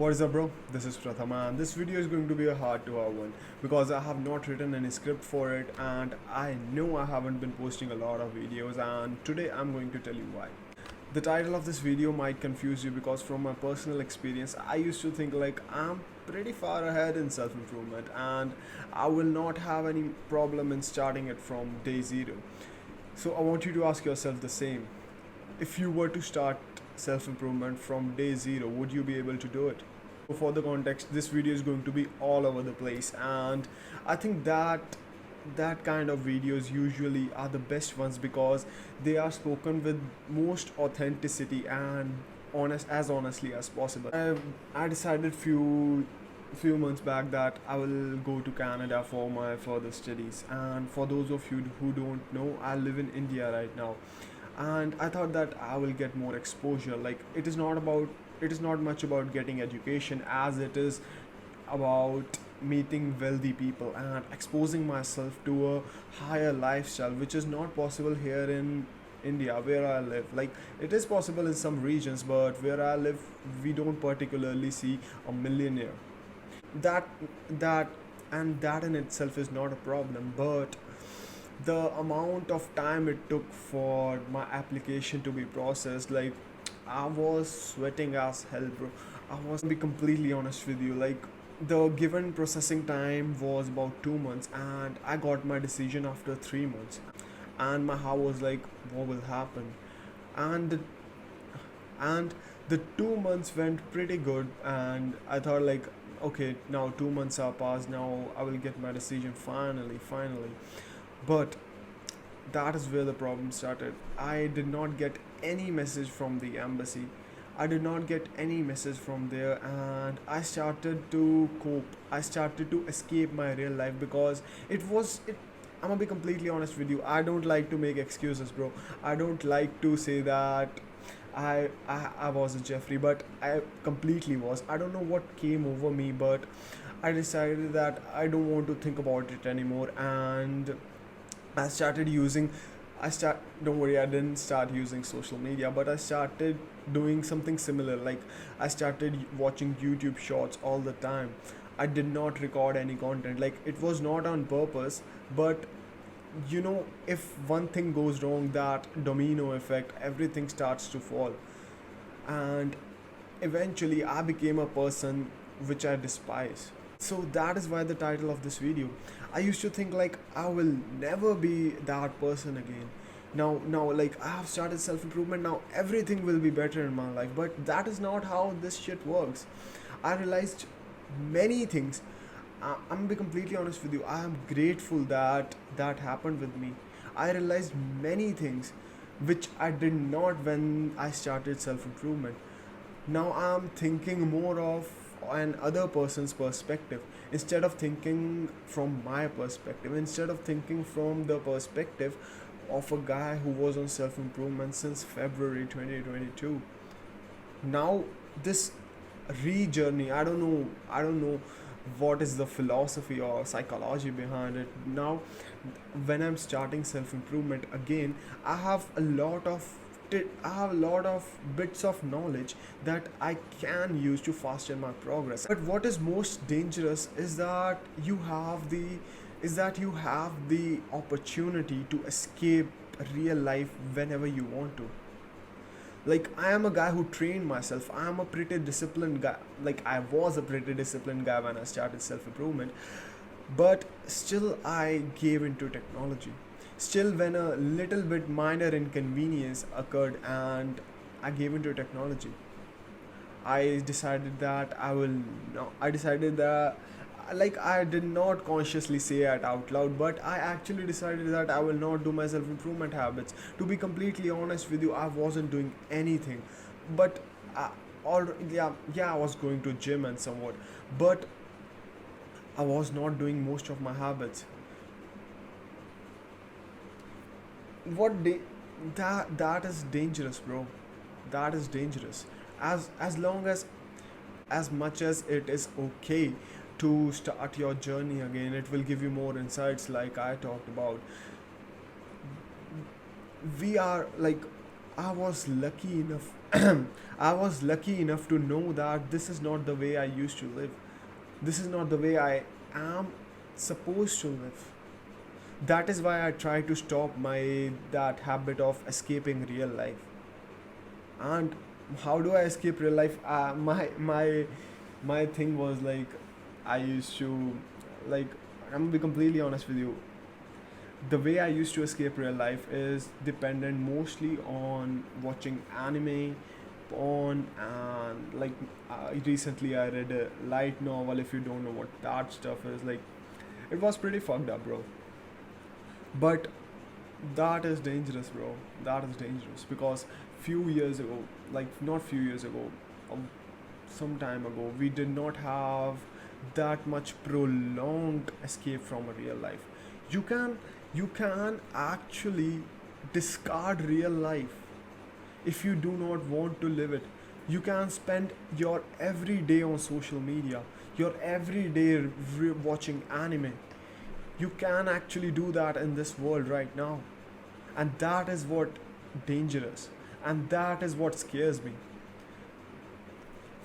What is up, bro? This is Pratham, and this video is going to be a hard to hour one because I have not written any script for it, and I know I haven't been posting a lot of videos, and today I'm going to tell you why. The title of this video might confuse you because from my personal experience, I used to think like I'm pretty far ahead in self-improvement and I will not have any problem in starting it from day zero. So I want you to ask yourself the same. If you were to start self-improvement from day zero, would you be able to do it? For the context, this video is going to be all over the place, and I think that kind of videos usually are the best ones because they are spoken with most authenticity and honestly as possible. I decided few months back that I will go to Canada for my further studies, and for those of you who don't know, I live in India right now, and I thought that I will get more exposure. Like it is not much about getting education as it is about meeting wealthy people and exposing myself to a higher lifestyle, which is not possible here in India where I live. Like it is possible in some regions, but where I live we don't particularly see a millionaire. That that that in itself is not a problem, but the amount of time it took for my application to be processed, like I was sweating as hell, bro. I was to be completely honest with you, like the given processing time was about 2 months and I got my decision after 3 months, and my heart was like, what will happen? And and the 2 months went pretty good, and I thought like, okay, now 2 months are passed, now I will get my decision finally. But that is where the problem started. I did not get any message from the embassy. I did not get any message from there, and I started to cope. I started to escape my real life because it was it. I'm gonna be completely honest with you. I don't like to make excuses, bro. I don't like to say that I was a Jeffrey, but I completely was. I don't know what came over me, but I decided that I don't want to think about it anymore, and I started using I start don't worry, I didn't start using social media, but I started doing something similar. Like I started watching YouTube shorts all the time. I did not record any content. Like it was not on purpose, but if one thing goes wrong, that domino effect, everything starts to fall. And eventually I became a person which I despise. So that is why the title of this video. I used to think like I will never be that person again. Now like I have started self improvement, now everything will be better in my life, but that is not how this shit works. I realized many things. I'm gonna be completely honest with you. I am grateful that that happened with me. I realized many things which I did not when I started self improvement. Now I'm thinking more of an other person's perspective instead of thinking from my perspective, instead of thinking from the perspective of a guy who was on self improvement since February 2022. Now this re-journey, I don't know what is the philosophy or psychology behind it. Now when I'm starting self improvement again, I have a lot of I have a lot of bits of knowledge that I can use to fasten my progress. But what is most dangerous is that you have the opportunity to escape real life whenever you want to. Like I am a guy who trained myself. I am a pretty disciplined guy. Like I was a pretty disciplined guy when I started self improvement, but still I gave into technology. Still, when a little bit minor inconvenience occurred and I gave into technology, I decided that I will no I decided that, like, I did not consciously say it out loud, but I actually decided that I will not do my self improvement habits. To be completely honest with you, I wasn't doing anything, but all yeah, I was going to gym and somewhat, but I was not doing most of my habits. what da- that is dangerous, bro. That is dangerous. As long as much as it is okay to start your journey again, it will give you more insights like I talked about. We are like, I was lucky enough I was lucky enough to know that this is not the way I used to live. This is not the way I am supposed to live. That is why I try to stop my that habit of escaping real life. And how do I escape real life? My thing was like, I used to, like, I'm gonna be completely honest with you. The way I used to escape real life is dependent mostly on watching anime, porn, and like, recently I read a light novel. If you don't know what that stuff is, like, it was pretty fucked up, bro. But that is dangerous, bro. That is dangerous because few years ago, like not few years ago, um, some time ago, we did not have that much prolonged escape from a real life. You can you can actually discard real life if you do not want to live it. You can spend your every day on social media, your every day watching anime. You can actually do that in this world right now, and that is what dangerous, and that is what scares me.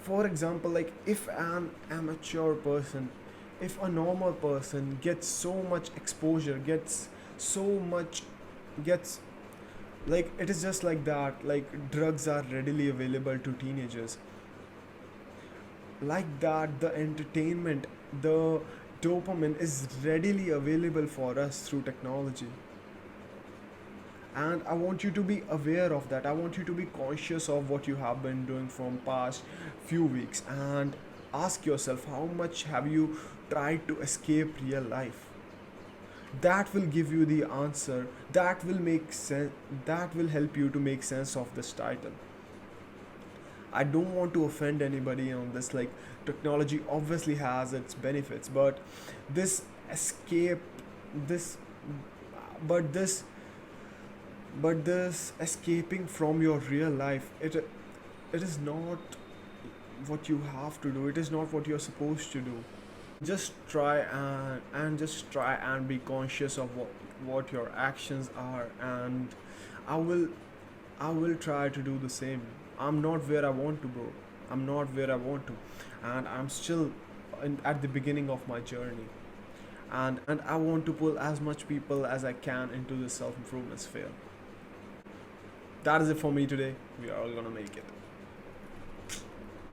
For example, like, if an amateur person, if a normal person gets so much exposure, so much gets, like, it is just like that, like drugs are readily available to teenagers, like that the entertainment, the dopamine is readily available for us through technology. And I want you to be aware of that. I want you to be conscious of what you have been doing from past few weeks, and ask yourself, how much have you tried to escape real life? That will give you the answer. That will make sense. That will help you to make sense of this title. I don't want to offend anybody on this. Like, technology obviously has its benefits, but this escape, this, but this, this escaping from your real life, it is not what you have to do. It is not what you're supposed to do. Just try and be conscious of what your actions are, and I will I will try to do the same. I'm not where I want to, bro. I'm not where I want to, and I'm still at the beginning of my journey. And I want to pull as much people as I can into the self improvement sphere. That is it for me today. We are all gonna make it.